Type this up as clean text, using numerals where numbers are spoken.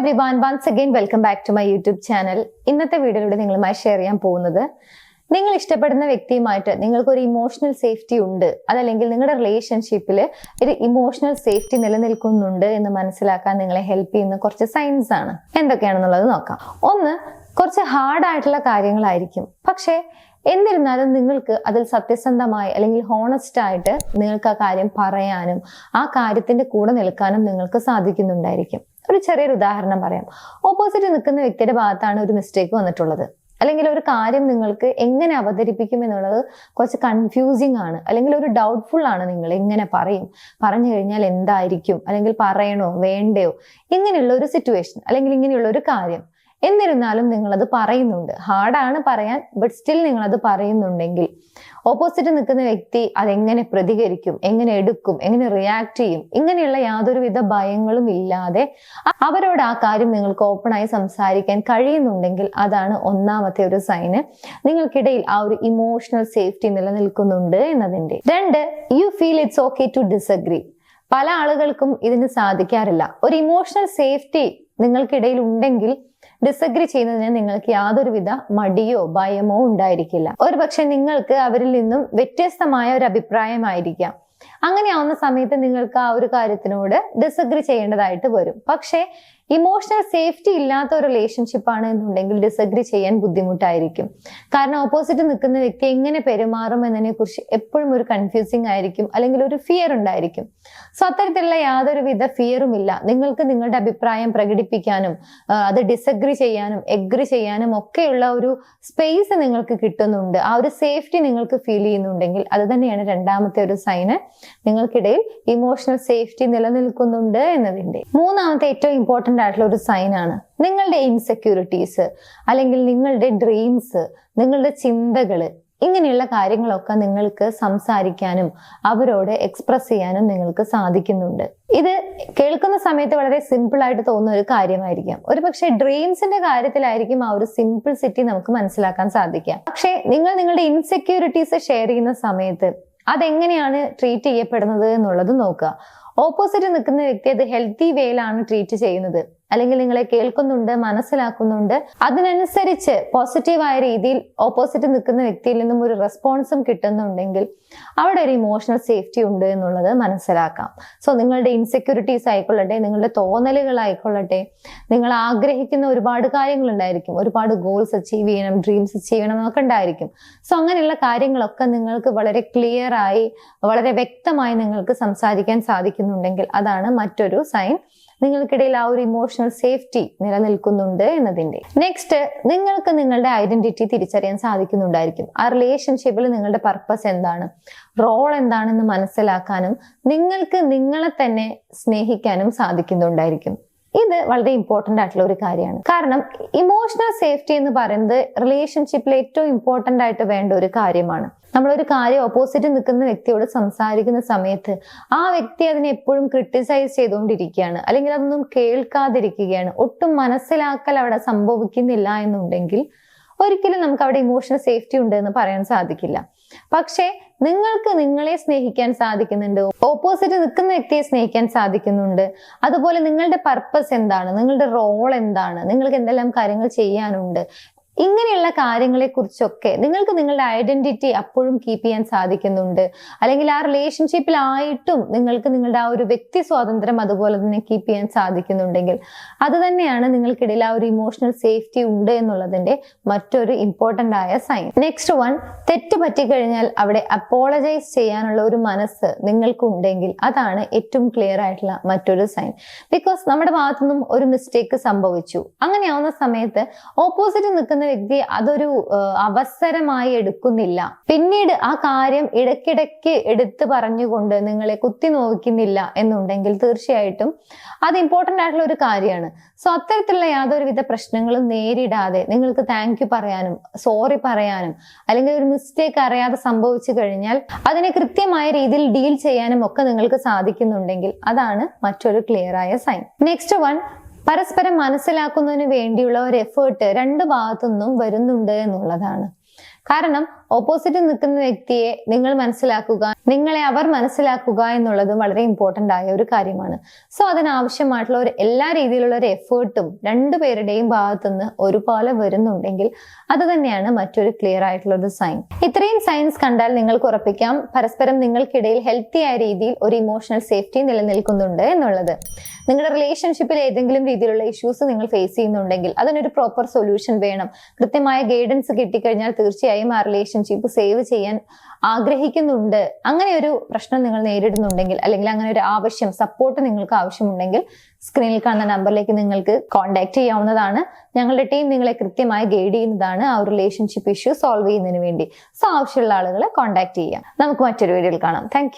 everyone, once again welcome back to my YouTube channel. ഇന്നത്തെ വീഡിയോയിലൂടെ നിങ്ങളുമായി ഷെയർ ചെയ്യാൻ പോകുന്നത് നിങ്ങൾ ഇഷ്ടപ്പെടുന്ന വ്യക്തിയുമായിട്ട് നിങ്ങൾക്ക് ഒരു ഇമോഷണൽ സേഫ്റ്റി ഉണ്ട്, അതല്ലെങ്കിൽ നിങ്ങളുടെ റിലേഷൻഷിപ്പിൽ ഒരു ഇമോഷണൽ സേഫ്റ്റി നിലനിൽക്കുന്നുണ്ട് എന്ന് മനസ്സിലാക്കാൻ നിങ്ങളെ ഹെൽപ്പ് ചെയ്യുന്ന കുറച്ച് സൈൻസ് ആണ്. എന്തൊക്കെയാണെന്നുള്ളത് നോക്കാം. ഒന്ന്, കുറച്ച് ഹാർഡ് ആയിട്ടുള്ള കാര്യങ്ങളായിരിക്കും, പക്ഷേ എന്നിരുന്നാലും നിങ്ങൾക്ക് അതിൽ സത്യസന്ധമായി അല്ലെങ്കിൽ ഹോണസ്റ്റ് ആയിട്ട് നിങ്ങൾക്ക് ആ കാര്യം പറയാനും ആ കാര്യത്തിന്റെ കൂടെ നിൽക്കാനും നിങ്ങൾക്ക് സാധിക്കുന്നുണ്ടായിരിക്കും. ഒരു ചെറിയൊരു ഉദാഹരണം പറയാം. ഓപ്പോസിറ്റ് നിൽക്കുന്ന വ്യക്തിയുടെ ഭാഗത്താണ് ഒരു മിസ്റ്റേക്ക് വന്നിട്ടുള്ളത്, അല്ലെങ്കിൽ ഒരു കാര്യം നിങ്ങൾക്ക് എങ്ങനെ അവതരിപ്പിക്കും എന്നുള്ളത് കുറച്ച് കൺഫ്യൂസിങ് ആണ്, അല്ലെങ്കിൽ ഒരു ഡൗട്ട്ഫുൾ ആണ്. നിങ്ങൾ എങ്ങനെ പറഞ്ഞു കഴിഞ്ഞാൽ എന്തായിരിക്കും, അല്ലെങ്കിൽ പറയണോ വേണ്ടയോ, ഇങ്ങനെയുള്ള ഒരു സിറ്റുവേഷൻ അല്ലെങ്കിൽ ഇങ്ങനെയുള്ള ഒരു കാര്യം. എന്നിരുന്നാലും നിങ്ങളത് പറയുന്നുണ്ട്. ഹാർഡാണ് പറയാൻ, ബട്ട് സ്റ്റിൽ നിങ്ങളത് പറയുന്നുണ്ടെങ്കിൽ ഓപ്പോസിറ്റ് നിൽക്കുന്ന വ്യക്തി അതെങ്ങനെ പ്രതികരിക്കും, എങ്ങനെ എടുക്കും, എങ്ങനെ റിയാക്ട് ചെയ്യും, ഇങ്ങനെയുള്ള യാതൊരുവിധ ഭയങ്ങളും ഇല്ലാതെ അവരോട് ആ കാര്യം നിങ്ങൾക്ക് ഓപ്പണായി സംസാരിക്കാൻ കഴിയുന്നുണ്ടെങ്കിൽ അതാണ് ഒന്നാമത്തെ ഒരു സൈന് നിങ്ങൾക്കിടയിൽ ആ ഒരു ഇമോഷണൽ സേഫ്റ്റി നിലനിൽക്കുന്നുണ്ട് എന്നതിന്റെ. രണ്ട്, you feel it's okay to disagree. പല ആളുകൾക്കും ഇതിന് സാധിക്കാറില്ല. ഒരു ഇമോഷണൽ സേഫ്റ്റി നിങ്ങൾക്കിടയിൽ ഉണ്ടെങ്കിൽ ഡിസഗ്രി ചെയ്യുന്നതിന് നിങ്ങൾക്ക് യാതൊരുവിധ മടിയോ ഭയമോ ഉണ്ടായിരിക്കില്ല. ഒരു പക്ഷെ നിങ്ങൾക്ക് അവരിൽ നിന്നും വ്യത്യസ്തമായ ഒരു അഭിപ്രായമായിരിക്കാം. അങ്ങനെയാവുന്ന സമയത്ത് നിങ്ങൾക്ക് ആ ഒരു കാര്യത്തിനോട് ഡിസഗ്രി ചെയ്യേണ്ടതായിട്ട് വരും. പക്ഷേ ഇമോഷണൽ സേഫ്റ്റി ഇല്ലാത്ത ഒരു റിലേഷൻഷിപ്പ് ആണ് എന്നുണ്ടെങ്കിൽ ഡിസഗ്രി ചെയ്യാൻ ബുദ്ധിമുട്ടായിരിക്കും. കാരണം ഓപ്പോസിറ്റ് നിൽക്കുന്ന വ്യക്തി എങ്ങനെ പെരുമാറും എന്നതിനെ കുറിച്ച് എപ്പോഴും ഒരു കൺഫ്യൂസിങ് ആയിരിക്കും, അല്ലെങ്കിൽ ഒരു ഫിയർ ഉണ്ടായിരിക്കും. സോ അത്തരത്തിലുള്ള യാതൊരുവിധ ഫിയറും ഇല്ല. നിങ്ങൾക്ക് നിങ്ങളുടെ അഭിപ്രായം പ്രകടിപ്പിക്കാനും അത് ഡിസഗ്രി ചെയ്യാനും എഗ്രി ചെയ്യാനും ഒക്കെയുള്ള ഒരു സ്പേസ് നിങ്ങൾക്ക് കിട്ടുന്നുണ്ട്. ആ ഒരു സേഫ്റ്റി നിങ്ങൾക്ക് ഫീൽ ചെയ്യുന്നുണ്ടെങ്കിൽ അത് തന്നെയാണ് രണ്ടാമത്തെ ഒരു സൈന് നിങ്ങൾക്കിടയിൽ ഇമോഷണൽ സേഫ്റ്റി നിലനിൽക്കുന്നുണ്ട് എന്നതിന്റെ. മൂന്നാമത്തെ ഏറ്റവും ഇമ്പോർട്ടന്റ് ആയിട്ടുള്ള ഒരു സൈൻ ആണ് നിങ്ങളുടെ ഇൻസെക്യൂരിറ്റീസ്, അല്ലെങ്കിൽ നിങ്ങളുടെ ഡ്രീംസ്, നിങ്ങളുടെ ചിന്തകള്, ഇങ്ങനെയുള്ള കാര്യങ്ങളൊക്കെ നിങ്ങൾക്ക് സംസാരിക്കാനും അവരോട് എക്സ്പ്രസ് ചെയ്യാനും നിങ്ങൾക്ക് സാധിക്കുന്നുണ്ട്. ഇത് കേൾക്കുന്ന സമയത്ത് വളരെ സിമ്പിൾ ആയിട്ട് തോന്നുന്ന ഒരു കാര്യമായിരിക്കാം. ഒരു പക്ഷെ ഡ്രീംസിന്റെ കാര്യത്തിലായിരിക്കും ആ ഒരു സിംപിൾസിറ്റി നമുക്ക് മനസ്സിലാക്കാൻ സാധിക്കുക. പക്ഷെ നിങ്ങൾ നിങ്ങളുടെ ഇൻസെക്യൂരിറ്റീസ് ഷെയർ ചെയ്യുന്ന സമയത്ത് അതെങ്ങനെയാണ് ട്രീറ്റ് ചെയ്യപ്പെടുന്നത് എന്നുള്ളത് നോക്കുക. ഓപ്പോസിറ്റ് നിൽക്കുന്ന വ്യക്തി അത് ഹെൽത്തി വേയിലാണ് ട്രീറ്റ് ചെയ്യുന്നത്, അല്ലെങ്കിൽ നിങ്ങളെ കേൾക്കുന്നുണ്ട്, മനസ്സിലാക്കുന്നുണ്ട്, അതിനനുസരിച്ച് പോസിറ്റീവായ രീതിയിൽ ഓപ്പോസിറ്റ് നിൽക്കുന്ന വ്യക്തിയിൽ നിന്നും ഒരു റെസ്പോൺസും കിട്ടുന്നുണ്ടെങ്കിൽ അവിടെ ഒരു ഇമോഷണൽ സേഫ്റ്റി ഉണ്ട് എന്നുള്ളത് മനസ്സിലാക്കാം. സോ നിങ്ങളുടെ ഇൻസെക്യൂരിറ്റീസ് ആയിക്കൊള്ളട്ടെ, നിങ്ങളുടെ തോന്നലുകളായിക്കൊള്ളട്ടെ, നിങ്ങൾ ആഗ്രഹിക്കുന്ന ഒരുപാട് കാര്യങ്ങളുണ്ടായിരിക്കും, ഒരുപാട് ഗോൾസ് അച്ചീവ് ചെയ്യണം, ഡ്രീംസ് അച്ചീവ് ചെയ്യണം എന്നൊക്കെ ഉണ്ടായിരിക്കും. സോ അങ്ങനെയുള്ള കാര്യങ്ങളൊക്കെ നിങ്ങൾക്ക് വളരെ ക്ലിയർ ആയി, വളരെ വ്യക്തമായി നിങ്ങൾക്ക് സംസാരിക്കാൻ സാധിക്കുന്നുണ്ടെങ്കിൽ അതാണ് മറ്റൊരു സൈൻ നിങ്ങൾക്കിടയിൽ ആ ഒരു ഇമോഷണൽ സേഫ്റ്റി നിലനിൽക്കുന്നുണ്ട് എന്നതിന്റെ. നെക്സ്റ്റ്, നിങ്ങൾക്ക് നിങ്ങളുടെ ഐഡന്റിറ്റി തിരിച്ചറിയാൻ സാധിക്കുന്നുണ്ടായിരിക്കും. ആ റിലേഷൻഷിപ്പിൽ നിങ്ങളുടെ പർപ്പസ് എന്താണ്, റോൾ എന്താണെന്ന് മനസ്സിലാക്കാനും നിങ്ങൾക്ക് നിങ്ങളെ തന്നെ സ്നേഹിക്കാനും സാധിക്കുന്നുണ്ടായിരിക്കും. ഇത് വളരെ ഇമ്പോർട്ടന്റ് ആയിട്ടുള്ള ഒരു കാര്യമാണ്. കാരണം ഇമോഷണൽ സേഫ്റ്റി എന്ന് പറയുന്നത് റിലേഷൻഷിപ്പിൽ ഏറ്റവും ഇമ്പോർട്ടന്റ് ആയിട്ട് വേണ്ട ഒരു കാര്യമാണ്. നമ്മളൊരു കാര്യം ഓപ്പോസിറ്റ് നിൽക്കുന്ന വ്യക്തിയോട് സംസാരിക്കുന്ന സമയത്ത് ആ വ്യക്തി അതിനെ എപ്പോഴും ക്രിട്ടിസൈസ് ചെയ്തുകൊണ്ടിരിക്കുകയാണ്, അല്ലെങ്കിൽ അതൊന്നും കേൾക്കാതിരിക്കുകയാണ്, ഒട്ടും മനസ്സിലാക്കൽ അവിടെ സംഭവിക്കുന്നില്ല എന്നുണ്ടെങ്കിൽ ഒരിക്കലും നമുക്ക് അവിടെ ഇമോഷണൽ സേഫ്റ്റി ഉണ്ട് എന്ന് പറയാൻ സാധിക്കില്ല. പക്ഷേ നിങ്ങൾക്ക് നിങ്ങളെ സ്നേഹിക്കാൻ സാധിക്കുന്നുണ്ട്, ഓപ്പോസിറ്റ് നിൽക്കുന്ന വ്യക്തിയെ സ്നേഹിക്കാൻ സാധിക്കുന്നുണ്ട്, അതുപോലെ നിങ്ങളുടെ പർപ്പസ് എന്താണ്, നിങ്ങളുടെ റോൾ എന്താണ്, നിങ്ങൾക്ക് എന്തെല്ലാം കാര്യങ്ങൾ ചെയ്യാനുണ്ട്, ഇങ്ങനെയുള്ള കാര്യങ്ങളെ കുറിച്ചൊക്കെ നിങ്ങൾക്ക് നിങ്ങളുടെ ഐഡന്റിറ്റി അപ്പോഴും കീപ്പ് ചെയ്യാൻ സാധിക്കുന്നുണ്ട്, അല്ലെങ്കിൽ ആ റിലേഷൻഷിപ്പിലായിട്ടും നിങ്ങൾക്ക് നിങ്ങളുടെ ആ ഒരു വ്യക്തി സ്വാതന്ത്ര്യം അതുപോലെ തന്നെ കീപ്പ് ചെയ്യാൻ സാധിക്കുന്നുണ്ടെങ്കിൽ അത് തന്നെയാണ് നിങ്ങൾക്കിടയിൽ ആ ഒരു ഇമോഷണൽ സേഫ്റ്റി ഉണ്ട് എന്നുള്ളതിന്റെ മറ്റൊരു ഇമ്പോർട്ടന്റ് ആയ സൈൻ. നെക്സ്റ്റ് വൺ, തെറ്റ് പറ്റിക്കഴിഞ്ഞാൽ അവിടെ അപ്പോളജൈസ് ചെയ്യാനുള്ള ഒരു മനസ്സ് നിങ്ങൾക്കുണ്ടെങ്കിൽ അതാണ് ഏറ്റവും ക്ലിയർ ആയിട്ടുള്ള മറ്റൊരു സൈൻ. ബിക്കോസ് നമ്മുടെ ഭാഗത്തുനിന്നും ഒരു മിസ്റ്റേക്ക് സംഭവിച്ചു, അങ്ങനെയാവുന്ന സമയത്ത് ഓപ്പോസിറ്റ് നിൽക്കുന്ന വ്യക്തി അതൊരു അവസരമായി എടുക്കുന്നില്ല, പിന്നീട് ആ കാര്യം ഇടയ്ക്കിടയ്ക്ക് എടുത്തു പറഞ്ഞുകൊണ്ട് നിങ്ങളെ കുത്തി നോക്കുന്നില്ല എന്നുണ്ടെങ്കിൽ തീർച്ചയായിട്ടും അത് ഇമ്പോർട്ടന്റ് ആയിട്ടുള്ള ഒരു കാര്യമാണ്. സോ അത്തരത്തിലുള്ള യാതൊരുവിധ പ്രശ്നങ്ങളും നേരിടാതെ നിങ്ങൾക്ക് താങ്ക് യു പറയാനും സോറി പറയാനും, അല്ലെങ്കിൽ ഒരു മിസ്റ്റേക്ക് അറിയാതെ സംഭവിച്ചു കഴിഞ്ഞാൽ അതിനെ കൃത്യമായ രീതിയിൽ ഡീൽ ചെയ്യാനും ഒക്കെ നിങ്ങൾക്ക് സാധിക്കുന്നുണ്ടെങ്കിൽ അതാണ് മറ്റൊരു ക്ലിയർ ആയ സൈൻ. നെക്സ്റ്റ് വൺ, പരസ്പരം മനസ്സിലാക്കുന്നതിന് വേണ്ടിയുള്ള ഒരു എഫേർട്ട് രണ്ട് ഭാഗത്തുനിന്നും വരുന്നുണ്ട് എന്നുള്ളതാണ്. കാരണം ഓപ്പോസിറ്റ് നിൽക്കുന്ന വ്യക്തിയെ നിങ്ങൾ മനസ്സിലാക്കുക, നിങ്ങളെ അവർ മനസ്സിലാക്കുക എന്നുള്ളതും വളരെ ഇമ്പോർട്ടന്റ് ആയ ഒരു കാര്യമാണ്. സോ അതിനാവശ്യമായിട്ടുള്ള എല്ലാ രീതിയിലുള്ള ഒരു എഫേർട്ടും രണ്ടുപേരുടെയും ഭാഗത്തുനിന്ന് ഒരുപോലെ വരുന്നുണ്ടെങ്കിൽ അത് തന്നെയാണ് മറ്റൊരു ക്ലിയർ ആയിട്ടുള്ള ഒരു സൈൻ. ഇത്രയും സൈൻസ് കണ്ടാൽ നിങ്ങൾക്ക് ഉറപ്പിക്കാം പരസ്പരം നിങ്ങൾക്കിടയിൽ ഹെൽത്തി ആയ രീതിയിൽ ഒരു ഇമോഷണൽ സേഫ്റ്റി നിലനിൽക്കുന്നുണ്ട് എന്നുള്ളത്. നിങ്ങളുടെ റിലേഷൻഷിപ്പിൽ ഏതെങ്കിലും രീതിയിലുള്ള ഇഷ്യൂസ് നിങ്ങൾ ഫേസ് ചെയ്യുന്നുണ്ടെങ്കിൽ അതിനൊരു പ്രോപ്പർ സൊല്യൂഷൻ വേണം. കൃത്യമായ ഗൈഡൻസ് കിട്ടിക്കഴിഞ്ഞാൽ തീർച്ചയായും ആ റിലേഷൻഷിപ്പ് സേവ് ചെയ്യാൻ ആഗ്രഹിക്കുന്നുണ്ട്. അങ്ങനെ ഒരു പ്രശ്നം നിങ്ങൾ നേരിടുന്നുണ്ടെങ്കിൽ അല്ലെങ്കിൽ അങ്ങനെ ഒരു ആവശ്യം, സപ്പോർട്ട് നിങ്ങൾക്ക് ആവശ്യമുണ്ടെങ്കിൽ സ്ക്രീനിൽ കാണുന്ന നമ്പറിലേക്ക് നിങ്ങൾക്ക് കോൺടാക്ട് ചെയ്യാവുന്നതാണ്. ഞങ്ങളുടെ ടീം നിങ്ങളെ കൃത്യമായി ഗൈഡ് ചെയ്യുന്നതാണ് ആ റിലേഷൻഷിപ്പ് ഇഷ്യൂ സോൾവ് ചെയ്യുന്നതിന് വേണ്ടി. സോ ആവശ്യമുള്ള ആളുകളെ കോൺടാക്ട് ചെയ്യാം. നമുക്ക് മറ്റൊരു വീഡിയോയിൽ കാണാം. താങ്ക്